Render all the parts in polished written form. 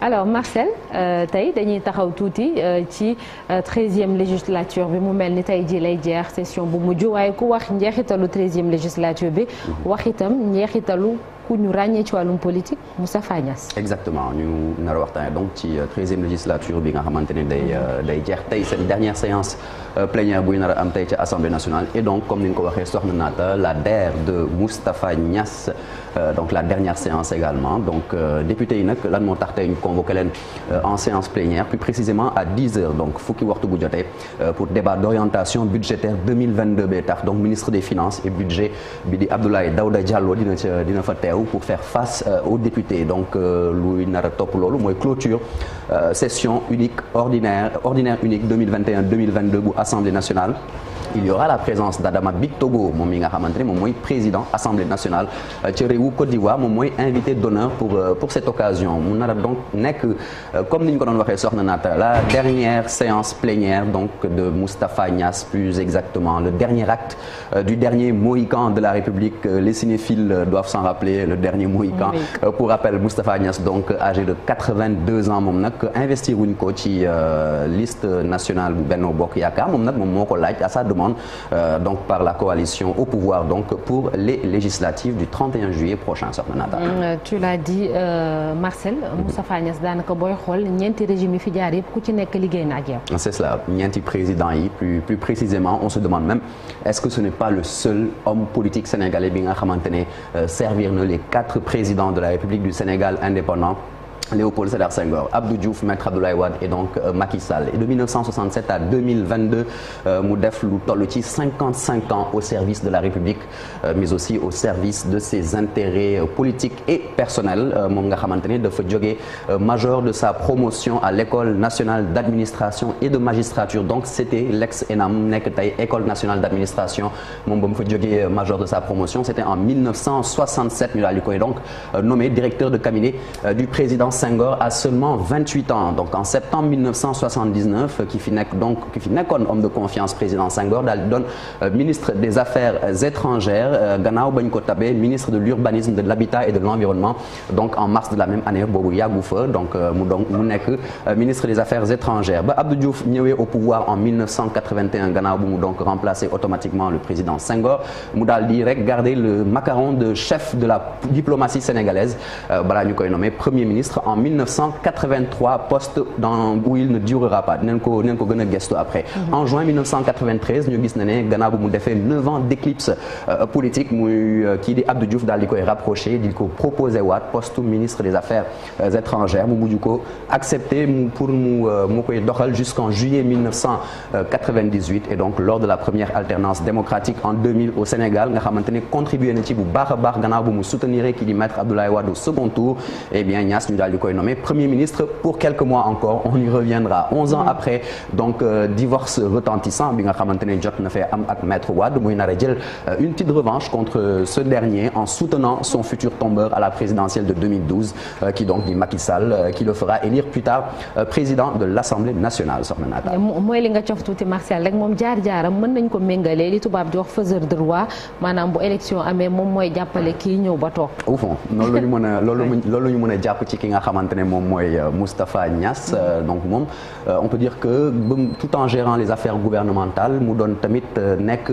alors Marcel tey dañuy taxaw tuuti ci 13e législature bi mu mel ni tey ji lay jeex session bu mujj waaye ku wax njeexitalu 13e législature bi wax itam njeexitalu ku ñu ràññee ci wàllum politique Moustapha Niasse. exactement ñu nar a waxtaanee donc ci 13e législature bi nga xamante ne day jeex tey seen dernière séance plénière buy nar a am tey ci assemblée nationale et donc comme ni nga ko waxee soxna Naata la DER de Moustapha Niasse donc la dernière séance également donc député yi nag lan moo tax tey ñu convoqué leen en séance plénière plus précisément à 10 heures donc fukki waxtu bu jotee pour débat d'orientation budgétaire 2022 bee tax donc ministre des finances et budget bi di Abdoulaye Daouda Diallo dina fa teew pour faire face aux députés donc luy nar a topp loolu mooy clôture session unique ordinaire unique 2021-2022 bu Assemblée nationale. Il y aura la présence d'Adama Bictogo moom mi nga xamante ne moom mooy président Assemblée nationale ci réewu Côte d'Ivoire moom mooy invité d'honneur pour cette occasion mu nar a donc nekk comme ni ñu ko doon waxee soxna Naata la dernière séance plénière donc de Moustapha Niasse plus exactement le dernier acte du dernier Mohican de la République les cinéphiles doivent s'en rappeler le dernier Mohican pour rappel Moustapha Niasse donc âgé de 82 ans moom nag investir wuñ ko ci liste nationale bu Benno Bokk Yaakaar moom nag moom moo ko laaj à sa demande donc par la coalition au pouvoir donc pour les législatives du 31 juillet prochain soxna Naata. Tu l'as dit Marcel Moustapha Niasse daanaka booy xool ñeenti régime yi fi jaar yëpp ku ci nekk liggéey na ak yow. C'est cela ñeenti président yi plus précisément on se demande même est-ce que ce n'est pas le seul homme politique sénégalais bi nga xamante ne servir na les 4 présidents de la République du Sénégal indépendant. Léopold Sédar Senghor, Abdou Diouf, Maître Abdoulaye Wade et donc Macky Sall. Et de 1967 à 2022 mu def lu toll ci 55 ans au service de la République mais aussi au service de ses intérêts politiques et personnels moom nga xamante ne dafa jógee major de sa promotion à l'école nationale d'administration et de magistrature donc c'était l'ex-ENAM nekk tey école nationale d'administration moom ba mu fa jógee major de sa promotion c'était en 1967 ñu daal di koy donc nommé directeur de cabinet du président Senghor a seulement 28 ans donc en septembre 1979 ki fi nekkoon homme de confiance président Senghor daal di doon ministre des affaires étrangères gannaaw bañ ko tabee ministre de l'urbanisme de l'habitat et de l'environnement donc en mars de la même année boobu yàggu fa donc mu nekk ministre des affaires étrangères ba Abdou Diouf ñëwee au pouvoir en 1981 gannaaw bu mu donc remplacer automatiquement le président Senghor mu daal di rek garder le macaron de chef de la diplomatie sénégalaise balaa ñu koy nommer premier ministre en 1983 poste où il ne durera pas dinañ ko gën a gestu après. En juin 1993 ñu gis na ne gannaaw bu mu defee 9 ans d'éclipse politique muy kii di Abdou Diouf daal di koy rapproché di ko proposé waat poste ministre des affaires étrangères mu mujj ko accepté pour mu koy doxal jusqu'en juillet 1998 et donc lors de la première alternance démocratique en 2000 au Sénégal nga xamante ne contribué na ci bu baax a baax gannaaw bu mu soutenir kii di maître Abdoulaye Wade au second tour et bien Niasse ñu daal di koy nommé premier ministre pour quelques mois encore on y reviendra 11 ans après donc divorce retentissant bi nga xamante ne jot na fee am ak maître Wade muy nar a jël une petite revanche contre ce dernier en soutenant son futur tombeur à la présidentielle de 2012 qui donc dit Macky Sall qui le fera élire plus tard président de l'Assemblée nationale soxna Naata. mooy li nga cof tuuti Martial rek moom jaar-jaaram mën nañ ko méngale li tubaab di wax faiseur de roi maanaam bu élection amee moom mooy jàppale kii ñëw ba toog. au fond loolu la ñu mën a loolu la ñu mën a jàpp ci ki nga xamante ne moom mooy Moustapha Niasse donc moom on peut dire que tout en gérant les affaires gouvernementales mu doon tamit nekk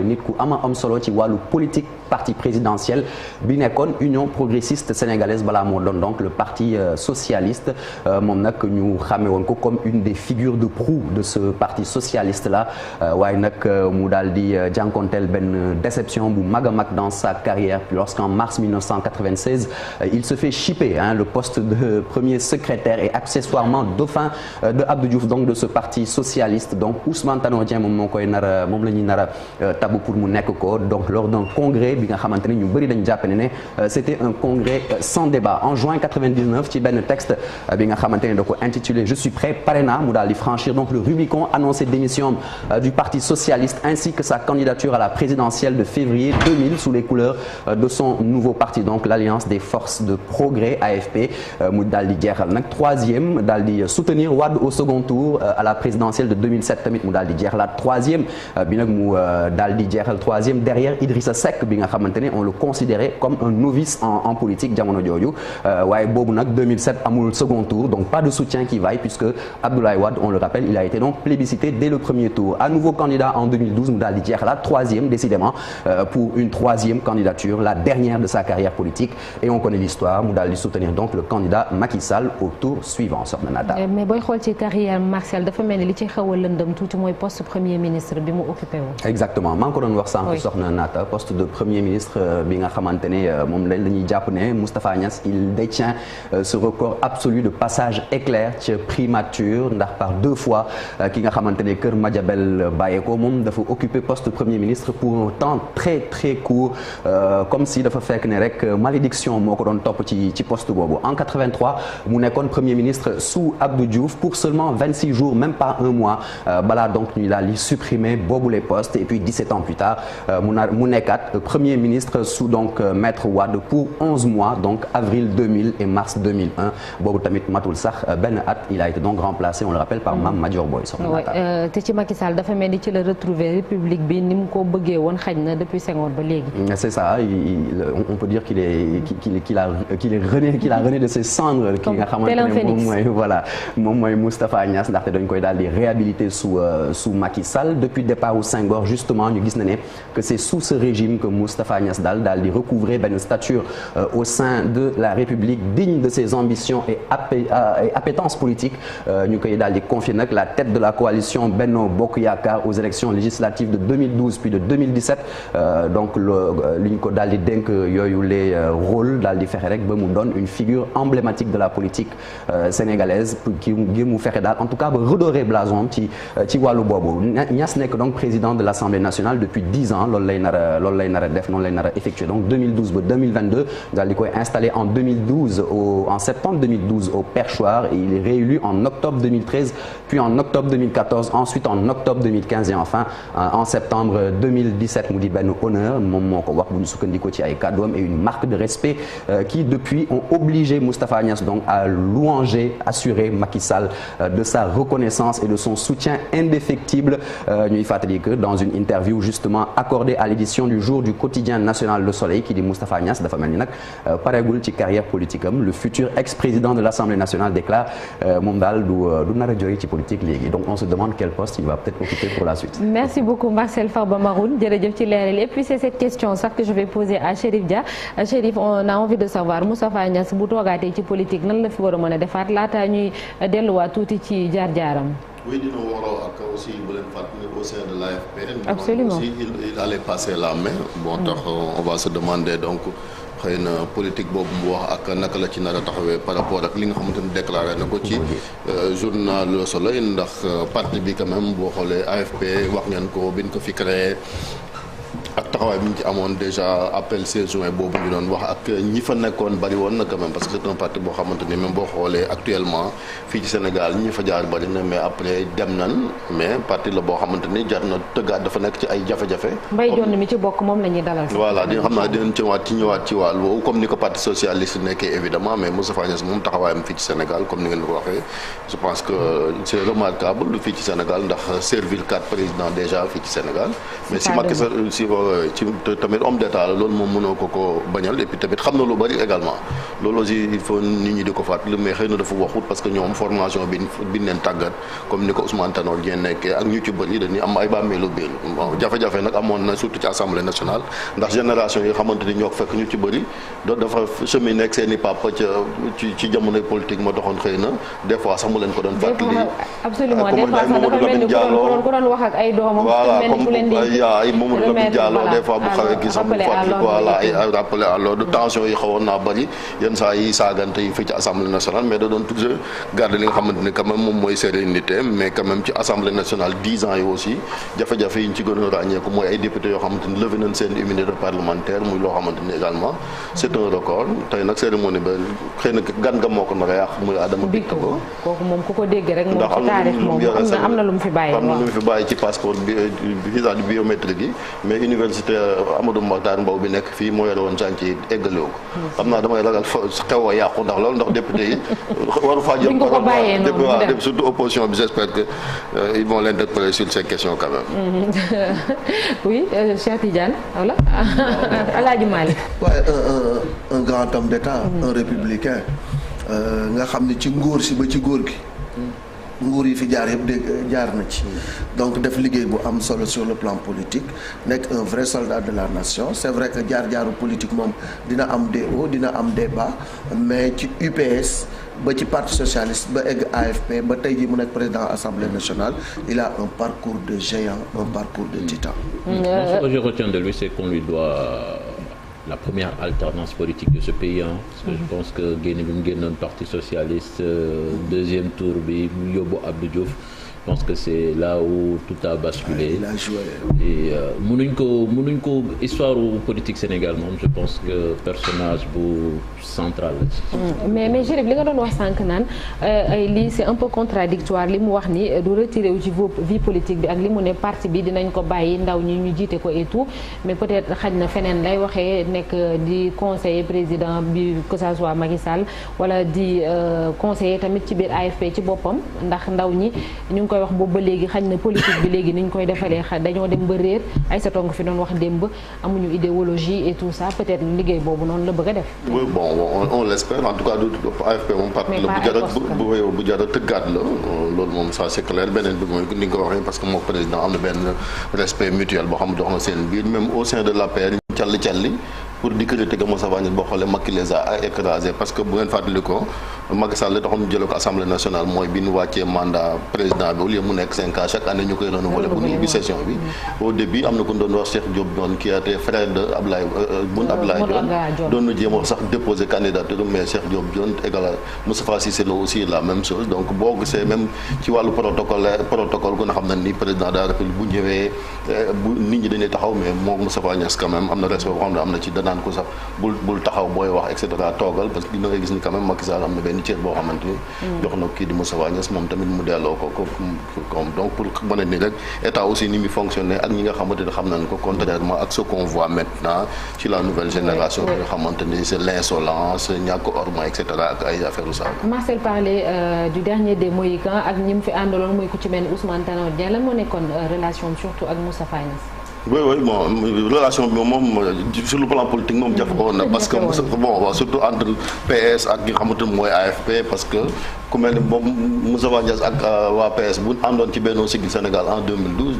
nit ku am solo ci wàllu politique parti présidentiel bi nekkoon Union progressiste sénégalaise balaa moo doon donc le parti socialiste moom nag ñu xamee woon ko comme une des figures de proue de ce parti socialiste là waaye nag mu daal di jànkonteel benn déception bu mag a mag dans sa carrière puis lorsqu'en mars 1996 il se fait chipper le poste de premier secrétaire et accessoirement dauphin de Abdou Diouf donc de ce parti socialiste donc Ousmane Tanor Dieng moom la ñuy nar a tabu pour mu nekk ko donc lors d'un congrès bi nga xamante ne ñu bëri dañu jàpp ne c'était un congrès sans débat en juin 99 ci benn texte bi nga xamante ne da ko intitulé je suis prêt pare naa mu daal di franchir donc le Rubicon annoncer démission du parti socialiste ainsi que sa candidature à la présidentielle de février 2000 sous les couleurs de son nouveau parti donc l'Alliance des forces de progrès AFP mu daal di jeexal nag troisième daal di soutenir Wade au second tour à la présidentielle de 2007 tamit mu daal di jeexalaat troisième bi nag mu daal di jeexal troisième derrière Idrissa Seck bi nga xamante ne on le considérait comme un novice en politique jamono jooju waaye boobu nag 2007 amul second tour donc pas de soutien qui vaille puisque Abdoulaye Wade on le rappelle il a été donc plébiscité dès le premier tour à nouveau candidat en 2012 mu daal di jeexalaat troisième décidément pour une troisième candidature la dernière de sa carrière politique et on connaît l'histoire mu daal di soutenir donc le candidat Macky Sall au tour suivant soxna Nata. mais booy xool ci carrière Marcel dafa mel ni li ci xaw a lëndëm tuuti mooy poste premier ministre bi mu occupé woon. exactement maa ngi ko doon wax sànq soxna Nata poste de premier ministre bi nga xamante ne moom la ñuy jàpp ne Moustapha Niasse il détient ce record absolu de passage éclair ci primature ndax par 2 fois ki nga xamante ne Kër Madiabel bàyyeeko moom dafa occuper poste premier ministre pour un temps très très court comme si dafa fekk ne rek malédiction moo ko doon topp ci poste boobu en 83 mu nekkoon premier ministre sous Abdou Diouf pour seulement 26 jours même pas un mois balaa donc ñu daal di supprimer boobu les postes et puis 17 ans plus tard mu nekkaat premier ministre sous donc Maître Wade pour 11 mois donc avril 2000 et mars 2001 boobu tamit matul sax benn at il a été donc remplacé on le rappelle par Mame Madior Boye te ci Macky Sall dafa mel ni ci la retrouver république bi ni mu ko bëggee woon xaj na depuis Senghor ba léegi. c'est ça on peut dire qu'il a rené de ses cendres ki nga xamante ne moom mooy voilà moom mooy Moustapha Niasse ndaxte dañ koy daal di réhabiliter sous Macky Sall depuis départ u Senghor justement ñu gis na ne que c'est sous ce régime que Moustapha Niasse daal di recouvrer benn stature au sein de la République digne de ses ambitions et appétence politique ñu koy daal di confier nag la tête de la coalition Benno Bokk Yaakaar aux élections législatives de 2012 puis de 2017 donc li ñu ko daal di dénk yooyu les rôles daal di fexe rek ba mu doon une figure emblématique de la politique sénégalaise ngir mu fexe daal en tout cas ba redorer blason ci wàllu boobu Niasse nekk donc président de l'Assemblée nationale depuis 10 ans loolu lay nar a def noonu lay nar a effectuer donc 2012 ba 2022 daal di koy installé en septembre 2012 au perchoir et il est réélu en octobre 2013 puis en octobre 2014 ensuite en octobre 2015 et enfin en septembre 2017 mu di benn honneur moom moo ko wax bu ñu sukkandikoo ci ay kàddoom et une marque de respect qui depuis ont obligé Moustapha Niasse donc à louanger assurer Macky Sall de sa reconnaissance et de son soutien indéfectible ñuy fàttali que dans une interview justement accordée à l'édition du jour du quotidien national Le Soleil qui dit Moustapha Niasse dafa mel ni nag pareegul ci carrière politique am le futur ex-président de l'Assemblée nationale déclare moom daal du nar a jóge ci politique léegi donc on se demande quel poste il va peut-être occuper pour la suite. Merci beaucoup Marcel Farba Maroun jërëjëf ci leeral et puis c'est cette question sax que je vais poser à Chérif Dia Chérif on a envie de savoir Moustapha Niasse bu toogaatee ci politique nan la fi war a mën a defaat laata ñuy delluwaat tuuti ci jaar-jaaram. Oui, dina waroo ak aussi bu leen fàttali au sein de l'AFP. Absolument aussi il allait passer la main. Bon tax on va se demander donc xëy na politique boobu mu wax ak naka la ci nar a taxawee par rapport ak li nga xamante ni déclaré na ko ci journal Le Soleil ndax parti bi quand même boo xoolee AFP wax ngeen ko biñ ko fi créé. ak taxawaay bi ñu ci amoon déjà appel 16 juin boobu ñu doon wax ak ñi fa nekkoon bari woon na quand même parce que c'est un parti boo xamante ni même boo xoolee actuellement fii ci Sénégal ñi fa jaar bari na mais après dem nan mais parti la boo xamante ni jar na tëggaat dafa nekk ci ay jafe-jafe. Mbaye Dione mi ci bokk moom la ñuy dalal. voilà di xam naa dinañ ñëwaat ci wàll woowu comme ni ko parti socialiste nekkee évidemment mais Moustapha Niasse moom taxawaayam fii ci Sénégal comme ni ngeen ko waxee je pense que c'est remarquable fii ci Sénégal ndax servir 4 présidents déjà fii ci Sénégal. mais si Macky Sall ci tamit homme d'état la loolu moom mënoo ko bañal et puis tamit xam na lu bari également loolu aussi il faut nit ñi di ko fàttali mais xëy na dafa waxut parce que ñoom formation bi leen tàggat comme ni ko Ousmane Tanor Dieng nekkee ak ñu ci bëri dañuy am ay bàmmeelu biir jafe-jafe nag amoon na surtout ci assemblée nationale ndax génération yi xamante ni ñoo ko fekk ñu ci bëri dafa chemin nekk seen i papa ci jamonoy politique ma doxoon xëy na des fois sax mu leen ko doon fàttali absolument des fois sax dafa mel ni ku doon wax ak ay doomam ay Mamadou Lamine Diallo des fois bu xawee gis sax mu fàttali voilà ay rappelé à l'ordre tension yi xawoon naa bëri yenn saa yi saagante yi fii ci assemblée nationale mais da doon toujours garder li nga xamante ni quand même moom mooy sérénité mais quand même ci assemblée nationale 10 ans yi aussi jafe-jafe yi ñu ci gën a ràññeeku mooy ay députés yoo xamante ni levé nañ seen immunité parlementaire muy loo xamante ni également c'est un record tey nag cérémonie ba xëy na gan nga moo ko nar a yàq muy Adama Biteko kooku moom ku ko dégg rek moom ci taarix moom am na lu mu fi bàyyi am na lu mu fi bàyyi ci passeport bi visa biométrique yi mais université Amadou Mahtar Mbow bi nekk fii moo yore woon chantier eggalewu ko. xam naa damay ragal fa xew a yàqu ndax loolu ndax député yi waru faa jël parole surtout opposition bi j'espère que ils vont l'interpeller sur ces questions quand même. oui Cheikh Tidiane voilà Alaaji Malick. waaye un grand homme d'État. un républicain nga xam ne ci ngóor si ba ci góor gi. nguur yi fi jaar yëpp dégg jaar na ci donc def liggéey bu am solo sur le plan politique nekk un vrai soldat de la nation c'est vrai que jaar-jaaru politique moom dina am des hauts dina am des bas mais ci UPS ba ci parti socialiste ba egg AFP ba tey jii mu nekk président assemblée nationale il a un parcours de géant un parcours de titan. Ce que je retiens de lui c'est qu'on lui doit la première alternance politique de ce pays parce que je pense que génn bi mu génnoon parti socialiste deuxième tour bi mu yóbbu Abdou Diouf je pense que c'est là où tout a basculé. Il a joué. Et mënuñ ko histoire politique Sénégal moom je pense que personnage bu central la. mais Chérif li nga doon wax sànq naan lii c'est un peu contradictoire li mu wax ni du retiré wu ci vie politique bi ak li mu ne parti bi dinañ ko bàyyi ndaw ñi ñu jiite ko et tout mais peut-être xaj na feneen lay waxee nekk di conseiller président bi que ça soit Macky Sall wala di conseiller tamit ci biir AFP ci boppam ndax ndaw ñi ñu ngi koy wax boobu ba léegi xañ na politique bi léegi ni ñu koy defalee dañoo dem ba réer ay sa tong fi doon wax démb amuñu idéologie et tout ça peut-être liggéey boobu noonu la bëgg a def. oui bon on l'espère en tout cas du AFP moom parti la bu jar a tëggaat la loolu moom ça c'est clair beneen bi mooy ni nga ko waxee parce que moom président am na benn respect mutuel boo xam ne dox na seen biir même au sein de l'APR calli pour di critiquer Moussa Wagner boo xoolee Macky les a écrasés parce que bu ngeen fàttali ko Macky Sall la taxoon ñu jëlee ko assemblée nationale mooy bi ñu wàccee mandat président bi au lieu mu nekk 5 ans chaque année ñu koy renouveler pour ñu ubbi session bi au début am na ku doon wax Cheikh Diop doon qui était frère de Ablaye Boun Ablaye Dionne doon na jéem a sax déposer candidature mais Cheikh Diop Dione égal Moustapha Cissé Lo aussi la même chose donc boo gisee même ci wàllu protocole gu nga xam ne ni président de la République bu ñëwee bu nit ñi dañuy taxaw mais moom Moustapha Niasse quand même am na respect boo xam ne am na ci naan ko sax bul taxaw booy wax et cetera toogal parce que dina ngay gis ni quand même Macky Sall am na benn cër boo xamante ni jox na kii di Moustapha Niasse moom tamit mu delloo ko donc pour mën a ni rek état aussi ni muy fonctionner ak ñi nga xamante ni xam nañ ko contrairement ak ce qu'on voit maintenant ci la nouvelle génération bi nga xamante ni c'est l'insolence ñàkk orma et cetera ak ay affaires u ça. Marcel parlait du dernier des Mohicans ak ñi mu fi àndaloon muy ku ci mel ni Ousmane Tanor Dieng lan moo nekkoon relation surtout ak Moustapha Niasse. oui bon relation bi moom sur le plan politique moom jafe woon na parce que bon surtout entre PS ak nga xamante ni mooy AFP parce que ku mel ni moom Moustapha Niasse ak waa PS bu àndoon ci Benno Siggil Sénégal en 2012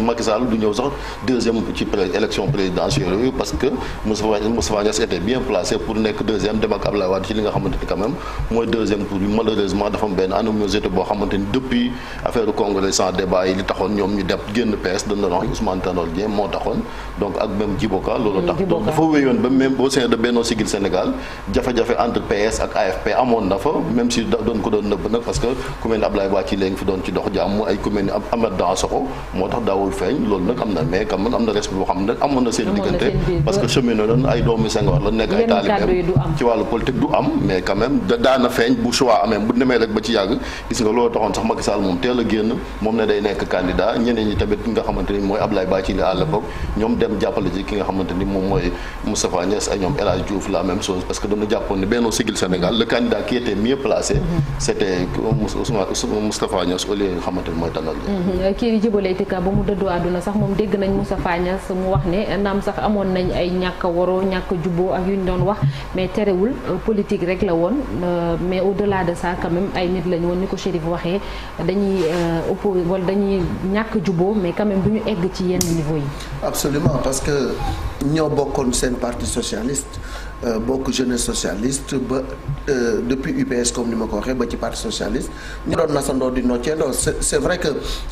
Macky Sall du ñëw sax deuxième ci élection présidentielle yooyu parce que Moustapha Niasse était bien placé pour nekk deuxième dem ak Abdoulaye Wade ci li nga xamante ni quand même mooy deuxième tour bi malheureusement dafa am benn animosité boo xamante ni depuis affaire congrès sans débat yi li taxoon ñoom ñu dem génn PS dañ doon wax Ousmane Tanor Dieng moo taxoon donc ak même Djiboka loolu tax donc dafa wéyoon ba même au sein de Benno Siggil Sénégal jafe-jafe entre PS ak AFP amoon na fa même si doon ko doon nëbb nag parce que ku mel ni Ablaye Bathily léegi fi doon ci dox jàmm ay ku mel ni Amath Dansokho moo tax daawul feeñ loolu nag am na mais quand même am na respect boo xam ne amoon na seen diggante parce que chemin na doon ay doomi Senghor la nekk ay taalibeem ci wàllu politique du am mais quand même daana feeñ bu choix amee bu demee rek ba ci yàgg gis nga loolu taxoon sax Macky Sall moom teel a génn moom ne day nekk candidat ñeneen ñi tamit nga xamante ni mooy Ablaye Bathily à l'époque ñoom dem jàppale ci ki nga xamante ni moom mooy Moustapha Niasse ak ñoom El Hadj Diouf la même chose parce que dañu jàppoon ne Benno Siggil Sénégal le candidat qui était mieux placé c'était Moustapha Niasse au lieu nga xamante ni mooy Tanor Dieng. kii di Djibo Leyti Ka ba mu dëddoo àdduna sax moom dégg nañ Moustapha Niasse mu wax ne naam sax amoon nañ ay ñàkk waroo ñàkk jubboo ak yu ñu doon wax mais terewul politique rek la woon mais au-delà de ça quand même ay nit lañ woon ni ko Chérif waxee dañuy opposé wala dañuy ñàkk jubboo mais quand même du ñu egg ci yenn niveau yi. Absolument parce que ñoo bokkoon seen parti socialiste bokk jeunesse socialiste ba depuis UPS comme ni ma ko waxee ba ci parti socialiste ñu doon nasandoo di nocceendoo c'est vrai que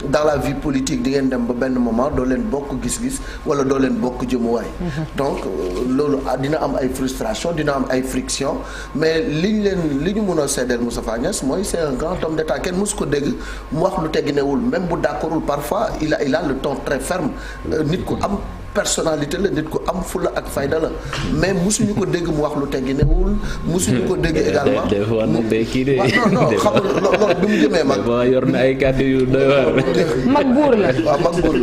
dans la vie politique di ngeen dem ba benn moment doo leen bokk gis-gis wala doo leen bokk jëmuwaay. donc loolu dina am ay frustration dina am ay friction mais li ñu mën a seddeel Moustapha Niasse mooy c'est un grand homme d'État kenn mësu ko dégg mu wax lu tegginewul même bu d'accordul parfois il a le ton très ferme nit ku am personnalité la nit ku am fulla ak fayda la mais musuñu ko dégg mu wax lu tegginewul musuñu ko dégg également des fois nag day kii de non xam nga loolu bi mu jëmee mag yor na ay kàddu yu doy waar mag buur la waaw mag buur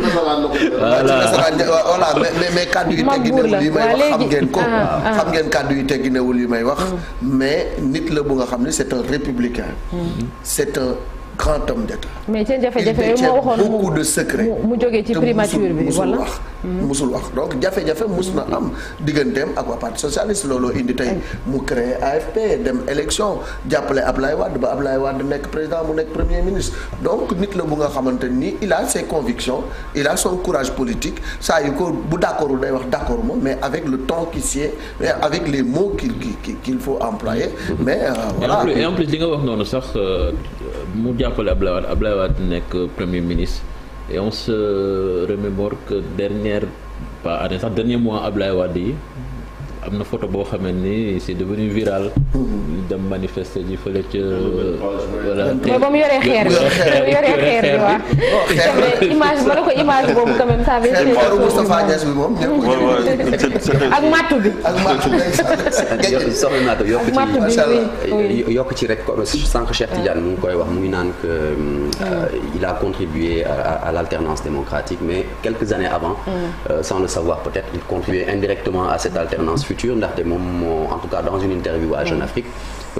voilà mais kàddu yu tegginewul yi may wax xam ngeen ko xam ngeen kàddu yu tegginewul yi may wax mais nit la bu nga xam ne c'est un républicain c'est un grand homme d'État. mais seen jafe-jafe moo waxoon beaucoup de secrets mu jógee ci primature bi wala musul wax donc jafe-jafe mus na am digganteem ak waa parti socialiste looloo indi tey mu créé AFP dem élection jàppale Ablaye Wade ba Ablaye Wade nekk président mu nekk premier ministre donc nit la bu nga xamante ni il a ses convictions il a son courage politique saa yu ko bu d'accordul day wax d'accord moom mais avec le ton qui sied mais avec les mots qu'il faut employer mais voilà. et en plus li nga wax noonu sax mu jàppale Ablaye Wade nekk premier ministre et on se remémore que dernier mois Ablaye Wade yi am na photo boo xamee ni c'est devenu viral. dem manifester ji fële ca. voilà mais ba mu yoree xeer bi waaw. image ma ne ko image boobu quand même ça avait été. Moustapha Niasse bi moom ak mattu bi. soxna Nato yokk ci rek sànq Cheikh Tidiane mu ngi koy wax mu ngi naan que il a contribué à l'alternance démocratique mais quelques années avant sans le savoir peut-être il contribuait indirectement à cette alternance future ndaxte moom moo en tout cas dans une interview à Jeune Afrique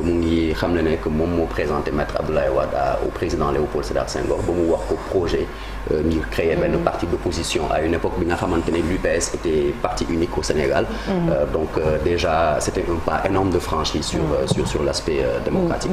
mu ngi xam ne que moom moo présenté maître Abdoulaye Wade au président Léopold Sédar Senghor ba mu wax ko projet ngir créer benn parti d'opposition à une époque bi nga xamante ne l'UPS était parti unique au Sénégal donc déjà c'était un pas énorme de franchi sur l'aspect démocratique.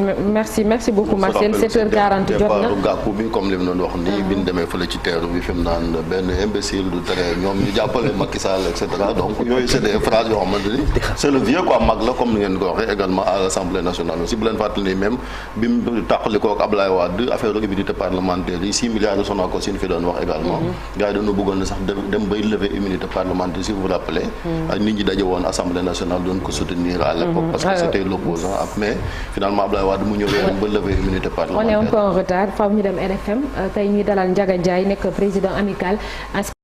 merci beaucoup Marcel 7h40 jot na gàkku bi comme li mu doon wax nii bi ñu demee fële ci teeru bi fi mu naan benn imbécile du tere ñoom ñu jàppale Macky Sall et cetera donc yooyu c'est des phrases yoo xamante ni c'est le vieux quoi mag la comme ni ngeen ko waxee également à l'Assemblée nationale aussi bu leen fàttali ni même bi mu tàqalikoo ak Ablaye Wade affaire immunité parlementaire yi 6 milliards de Sonacos yi fi doon wax également gars yi dañoo bëggoon sax dem bay lever immunité parlementaire si vous vous rappelez ak nit ñi daje woon Assemblée nationale doon ko soutenir à l'époque parce que c'était l'opposant mais finalement Ablaye Wade mu ñëwee ba lever immunité parlementaire. on est un peu en retard faaw ñu dem RFM tey ñuy dalal Ndiaga Ndiaye nekk président amical